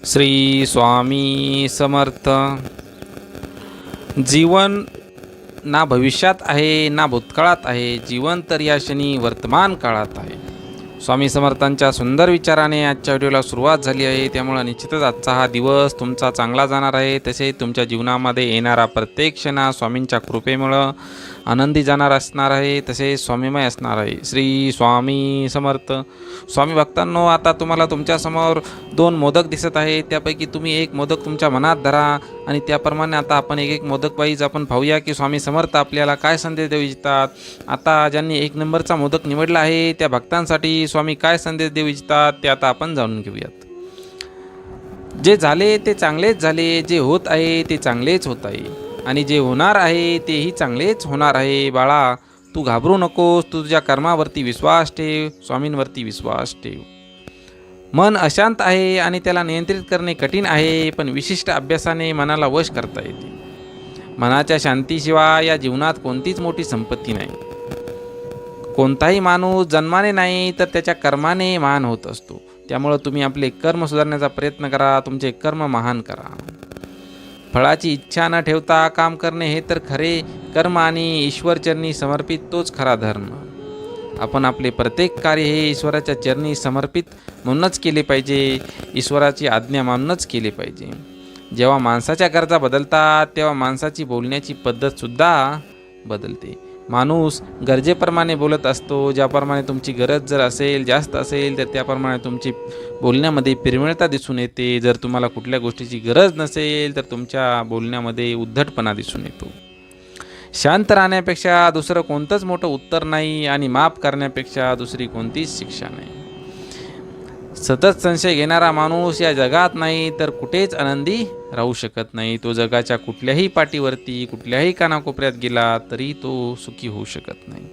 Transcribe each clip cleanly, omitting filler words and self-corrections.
श्री स्वामी समर्थ. जीवन ना भविष्यात आहे ना भूतकाळात आहे, जीवन तर या क्षणी वर्तमान काळात आहे. स्वामी समर्थांच्या सुंदर विचाराने आजच्या व्हिडिओला सुरुवात झाली आहे. त्यामुळे निश्चितच आजचा हा दिवस तुमचा चांगला जाणार आहे. तसेच तुमच्या जीवनामध्ये येणारा प्रत्येक क्षण स्वामींच्या कृपेमुळं आनंदी जाणार असणार आहे, तसेच स्वामीमय असणार आहे. श्री स्वामी समर्थ. स्वामी भक्तांनो, आता तुम्हाला तुमच्यासमोर 2 मोदक दिसत आहे. त्यापैकी तुम्ही एक मोदक तुमच्या मनात धरा आणि त्याप्रमाणे आता आपण एक मोदक वाईज आपण पाहूया की स्वामी समर्थ आपल्याला काय संदेश देऊ इच्छितात. आता ज्यांनी 1 नंबरचा मोदक निवडला आहे त्या भक्तांसाठी स्वामी काय संदेश देऊ इच्छितात ते आता आपण जाणून घेऊयात. जे झाले ते चांगलेच झाले, जे होत आहे ते चांगलेच होत आहे आणि जे होणार आहे तेही चांगलेच होणार आहे. बाळा, तू घाबरू नकोस, तुझ्या कर्मावरती विश्वास ठेव, स्वामींवरती विश्वास ठेव. मन अशांत आहे आणि त्याला नियंत्रित करणे कठीण आहे, पण विशिष्ट अभ्यासाने मनाला वश करता येते. मनाच्या शांतीशिवाय या जीवनात कोणतीच मोठी संपत्ती नाही. कोणताही माणूस जन्माने नाही तर त्याच्या कर्माने महान होत असतो. त्यामुळं तुम्ही आपले कर्म सुधारण्याचा प्रयत्न करा, तुमचे कर्म महान करा. फळाची इच्छा न ठेवता काम करणे हे तर खरे कर्म आणि ईश्वरचरणी समर्पित तोच खरा धर्म. आपण आपले प्रत्येक कार्य हे ईश्वराच्या चरणी समर्पित म्हणूनच केले पाहिजे, ईश्वराची आज्ञा मानूनच केले पाहिजे. जेव्हा माणसाच्या गरजा बदलतात तेव्हा माणसाची बोलण्याची पद्धतसुद्धा बदलते. माणूस गरजेप्रमाणे बोलत असतो. ज्याप्रमाणे तुमची गरज जर असेल, जास्त असेल, तर त्याप्रमाणे तुमची बोलण्यामध्ये प्रेमळता दिसून येते. जर तुम्हाला कुठल्या गोष्टीची गरज नसेल तर तुमच्या बोलण्यामध्ये उद्धटपणा दिसून येतो. शांत राहण्यापेक्षा दुसरं कोणतंच मोठं उत्तर नाही आणि माफ करण्यापेक्षा दुसरी कोणतीच शिक्षा नाही. सतत संशय घेणारा माणूस या जगात नाही तर कुठेच आनंदी राहू शकत नाही. तो जगाच्या कुठल्याही पाठीवरती, कुठल्याही कानाकोपऱ्यात गेला तरी तो सुखी होऊ शकत नाही.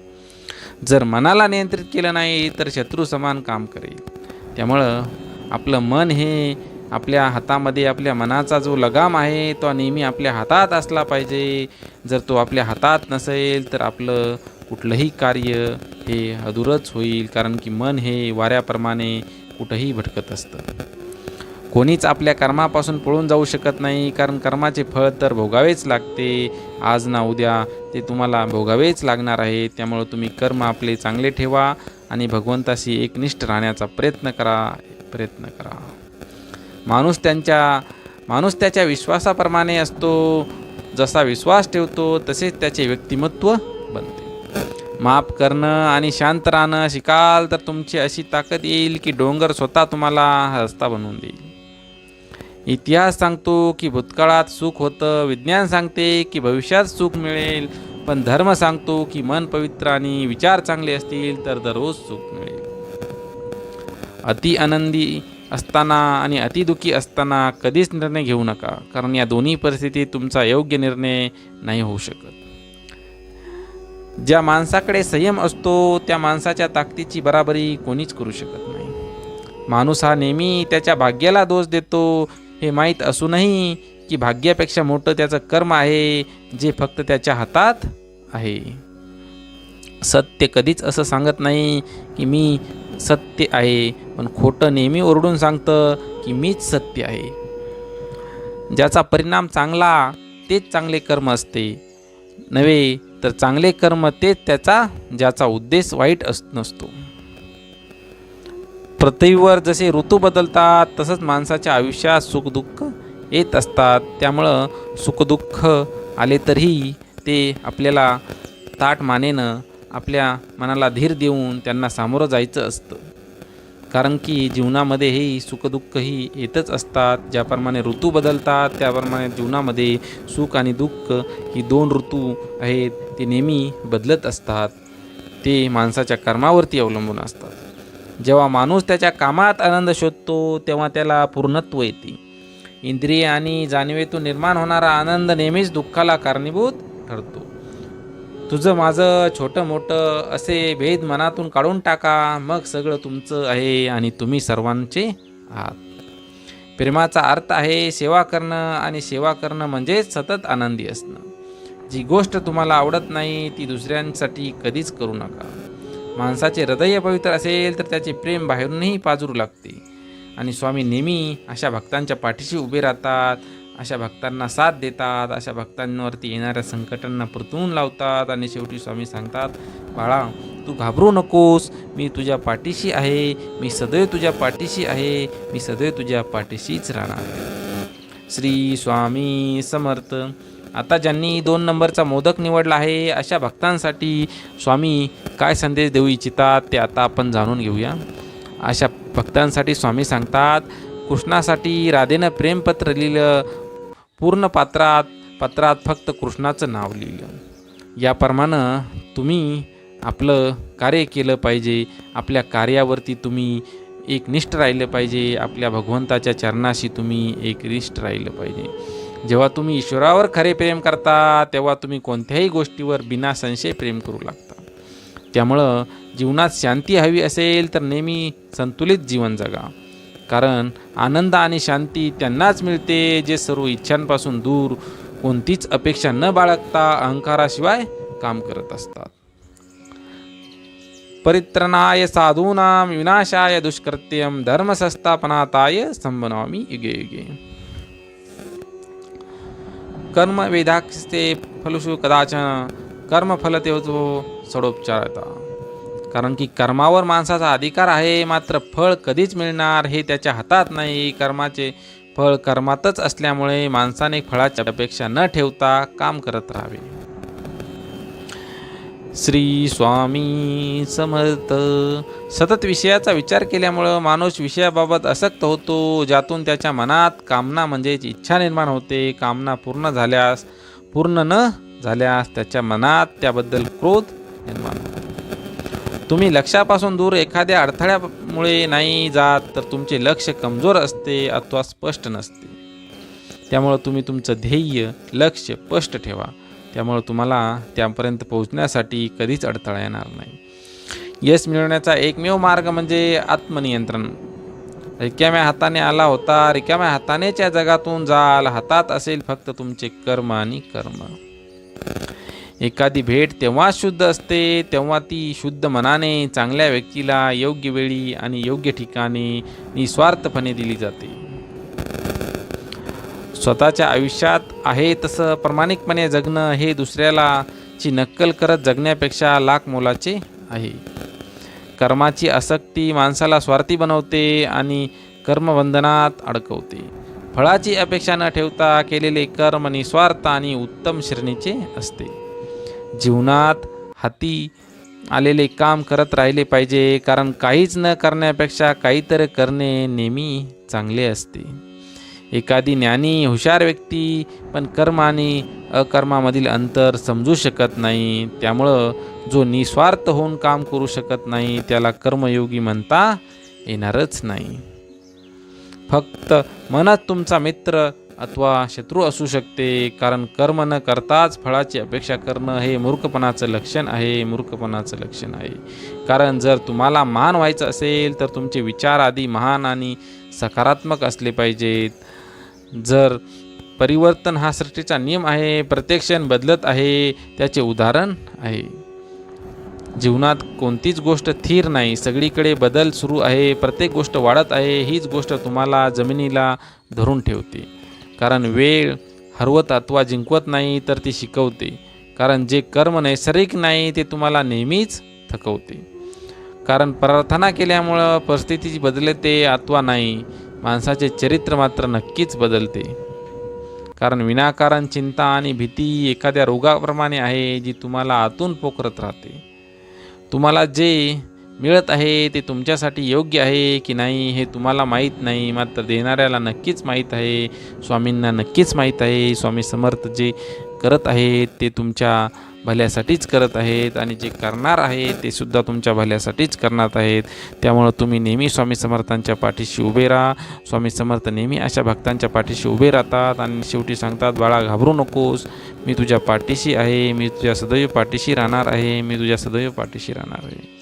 जर मनाला नियंत्रित केलं नाही तर शत्रू समान काम करेल. त्यामुळं आपलं मन हे आपल्या हातामध्ये, आपल्या मनाचा जो लगाम आहे तो नेहमी आपल्या हातात असला पाहिजे. जर तो आपल्या हातात नसेल तर आपलं कुठलंही कार्य हे अधुरच होईल, कारण की मन हे वाऱ्याप्रमाणे कुठंही भटकत असतं. कोणीच आपल्या कर्मापासून पळून जाऊ शकत नाही, कारण कर्माचे फळ तर भोगावेच लागते. आज ना उद्या ते तुम्हाला भोगावेच लागणार आहे. त्यामुळं तुम्ही कर्म आपले चांगले ठेवा आणि भगवंताशी एकनिष्ठ राहण्याचा प्रयत्न करा. माणूस त्याच्या विश्वासाप्रमाणे असतो. जसा विश्वास ठेवतो तसेच त्याचे व्यक्तिमत्व बनते. माफ करणं आणि शांत राहणं शिकाल तर तुमची अशी ताकद येईल की डोंगर स्वतः तुम्हाला रस्ता बनवून देईल. इतिहास सांगतो की भूतकाळात सुख होतं, विज्ञान सांगते की भविष्यात सुख मिळेल, पण धर्म सांगतो की मन पवित्र आणि विचार चांगले असतील तर दररोज सुख मिळेल. अति आनंदी असताना आणि अतिदुःखी असताना कधीच निर्णय घेऊ नका, कारण या दोन्ही परिस्थितीत तुमचा योग्य निर्णय नाही होऊ शकत. ज्या माणसाकडे संयम असतो त्या माणसाच्या ताकदीची बराबरी कोणीच करू शकत नाही. माणूस हा नेहमी त्याच्या भाग्याला दोष देतो, हे माहीत असूनही की भाग्यापेक्षा मोठं त्याचं कर्म आहे जे फक्त त्याच्या हातात आहे. सत्य कधीच असं सांगत नाही की मी सत्य आहे, पण खोटं नेहमी ओरडून सांगतं की मीच सत्य आहे. ज्याचा परिणाम चांगला तेच चांगले कर्म असते नव्हे तर चांगले कर्म तेच ज्याचा उद्देश वाईट नसतो. पृथ्वीवर जसे ऋतू बदलतात तसंच माणसाच्या आयुष्यात सुखदुःख येत असतात. त्यामुळं सुखदुःख आले तरीही ते आपल्याला ताठ मानेनं आपल्या मनाला धीर देऊन त्यांना सामोरं जायचं असतं, कारण की जीवनामध्ये हे सुखदुःखही येतच असतात. ज्याप्रमाणे ऋतू बदलतात त्याप्रमाणे जीवनामध्ये सुख आणि दुःख ही 2 ऋतू आहेत, ते नेहमी बदलत असतात. ते माणसाच्या कर्मावरती अवलंबून असतात. जेव्हा माणूस त्याच्या कामात आनंद शोधतो तेव्हा त्याला पूर्णत्व येते. इंद्रिय आणि जाणीवेतून निर्माण होणारा आनंद नेहमीच दुःखाला कारणीभूत ठरतो. तुझं माझं, छोटं मोठं असे भेद मनातून काढून टाका, मग सगळं तुमचं आहे आणि तुम्ही सर्वांचे आहात. प्रेमाचा अर्थ आहे सेवा करणं आणि सेवा करणं म्हणजेच सतत आनंदी असणं. जी गोष्ट तुम्हाला आवडत नाही ती दुसऱ्यांसाठी कधीच करू नका. माणसाचे हृदय पवित्र असेल तर त्याचे प्रेम बाहेरूनही पाजरू लागते. आणि स्वामी नेहमी अशा भक्तांच्या पाठीशी उभे राहतात, अशा भक्तांना साथ देतात, अशा भक्तांवरती येणाऱ्या संकटांना परतवून लावतात. आणि शेवटी स्वामी सांगतात, बाळा तू घाबरू नकोस, मी तुझ्या पाठीशी आहे, मी सदैव तुझ्या पाठीशी आहे, मी सदैव तुझ्या पाठीशीच राहणार. श्री स्वामी समर्थ. आता ज्यांनी 2 नंबरचा मोदक निवडला आहे अशा भक्तांसाठी स्वामी काय संदेश देऊ इच्छितात ते आता आपण जाणून घेऊया. अशा भक्तांसाठी स्वामी सांगतात, कृष्णासाठी राधेनं प्रेमपत्र लिहिलं, पूर्ण पत्रात फक्त कृष्णाचं नाव लिहिलं. याप्रमाणे तुम्ही आपलं कार्य केलं पाहिजे. आपल्या कार्यावरती तुम्ही एकनिष्ठ राहिलं पाहिजे. आपल्या भगवंताच्या चरणाशी तुम्ही एकनिष्ठ राहिलं पाहिजे. जेव्हा तुम्ही ईश्वरावर खरे प्रेम करता तेव्हा तुम्ही कोणत्याही गोष्टीवर बिना संशय प्रेम करू लागता. त्यामुळं जीवनात शांती हवी असेल तर नेहमी संतुलित जीवन जगा. कारण आनंद आणि शांती त्यांनाच मिळते जे सर्व इच्छांपासून दूर, कोणतीच अपेक्षा न बाळगता अहंकाराशिवाय काम करत असतात. परित्रणाय साधूनां विनाशाय दुष्कृत्यं धर्मसंस्थापनार्थाय संभवामि युगे युगे. कर्म वेदास्ते फलुषु कदाचन कर्मफलतेजो षडोपचारता. कारण की कर्मावर माणसाचा अधिकार आहे, मात्र फळ कधीच मिळणार हे त्याच्या हातात नाही. कर्माचे फळ कर्मातच असल्यामुळे माणसाने फळाची अपेक्षा न ठेवता काम करत राहावे. श्री स्वामी समर्थ. सतत विषयाचा विचार केल्यामुळं माणूस विषयाबाबत आसक्त होतो, ज्यातून त्याच्या मनात कामना म्हणजेच इच्छा निर्माण होते. कामना पूर्ण न झाल्यास त्याच्या मनात त्याबद्दल क्रोध निर्माण होतो. तुम्ही लक्ष्यापासून दूर एखाद्या अडथळ्यामुळे नाही जात तर तुमचे लक्ष कमजोर असते अथवा स्पष्ट नसते. त्यामुळं तुम्ही तुमचं ध्येय लक्ष स्पष्ट ठेवा. त्यामुळं तुम्हाला त्यापर्यंत पोहोचण्यासाठी कधीच अडथळा येणार नाही. यश मिळवण्याचा एकमेव मार्ग म्हणजे आत्मनियंत्रण. रिकाम्या हाताने आला होता, रिकाम्या हातानेच या जगातून जाल. हातात असेल फक्त तुमचे कर्म आणि कर्म. एखादी भेट तेव्हा शुद्ध असते तेव्हा ती शुद्ध मनाने चांगल्या व्यक्तीला योग्य वेळी आणि योग्य ठिकाणी निस्वार्थपणे दिली जाते. स्वतःच्या आयुष्यात आहे तसं प्रामाणिकपणे जगणं हे दुसऱ्याची नक्कल करत जगण्यापेक्षा लाख मोलाचे आहे. कर्माची आसक्ती माणसाला स्वार्थी बनवते आणि कर्मबंधनात अडकवते. फळाची अपेक्षा न ठेवता केलेले कर्म निस्वार्थ आणि उत्तम श्रेणीचे असते. जीवनात हाती आलेले काम करत राहिले पाहिजे, कारण काहीच न करण्यापेक्षा काहीतरी करणे नेहमी चांगले असते. एखादी ज्ञानी हुशार व्यक्ती पण कर्म आणि अकर्मामधील अंतर समजू शकत नाही. त्यामुळं जो निस्वार्थ होऊन काम करू शकत नाही त्याला कर्मयोगी म्हणता येणारच नाही. फक्त मनच तुमचा मित्र अथवा शत्रू असू शकते. कारण कर्म न करताच फळाची अपेक्षा करणं हे मूर्खपणाचं लक्षण आहे. कारण जर तुम्हाला महान व्हायचं असेल तर तुमचे विचार आधी महान आणि सकारात्मक असले पाहिजेत. जर परिवर्तन हा सृष्टीचा नियम आहे, प्रत्येक क्षण बदलत आहे, त्याचे उदाहरण आहे. जीवनात कोणतीच गोष्ट स्थिर नाही, सगळीकडे बदल सुरू आहे. प्रत्येक गोष्ट वाढत आहे. हीच गोष्ट तुम्हाला जमिनीला धरून ठेवते. कारण वेळ हरवत अथवा जिंकवत नाही तर ती शिकवते. कारण जे कर्म नैसर्गिक नाही ते तुम्हाला नेहमीच थकवते. कारण प्रार्थना केल्यामुळं परिस्थिती बदलते अथवा नाही, माणसाचे चरित्र मात्र नक्कीच बदलते. कारण विनाकारण चिंता आणि भीती एखाद्या रोगाप्रमाणे आहे जी तुम्हाला आतून पोखरत राहते. तुम्हाला जे मिळत आहे ते तुमच्यासाठी योग्य आहे की नाही हे तुम्हाला माहीत नाही, मात्र देणाऱ्याला नक्कीच माहीत आहे. स्वामींना नक्कीच माहीत आहे. स्वामी समर्थ जे करत आहेत ते तुमच्या भल्यासाठीच करत आहेत आणि जे करणार आहेत ते सुद्धा तुमच्या भल्यासाठीच करणार आहेत. त्यामुळं तुम्ही नेहमी स्वामी समर्थांच्या पाठीशी उभे राहा. स्वामी समर्थ नेहमी अशा भक्तांच्या पाठीशी उभे राहतात आणि शेवटी सांगतात, बाळा घाबरू नकोस, मी तुझ्या पाठीशी आहे, मी तुझ्या सदैव पाठीशी राहणार आहे, मी तुझ्या सदैव पाठीशी राहणार आहे.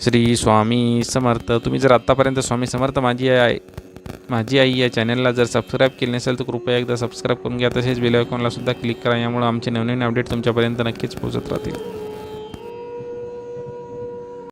श्री स्वामी समर्थ. तुम्ही जर आत्तापर्यंत स्वामी समर्थ माझी आई या चॅनलला जर सबस्क्राईब केले नसेल तर कृपया एकदा सबस्क्राईब करून घ्या. तसेच बेल आयकॉनला सुद्धा क्लिक करा. यामुळे आमचे नवनवीन अपडेट तुमच्यापर्यंत नक्कीच पोहोचत राहतील.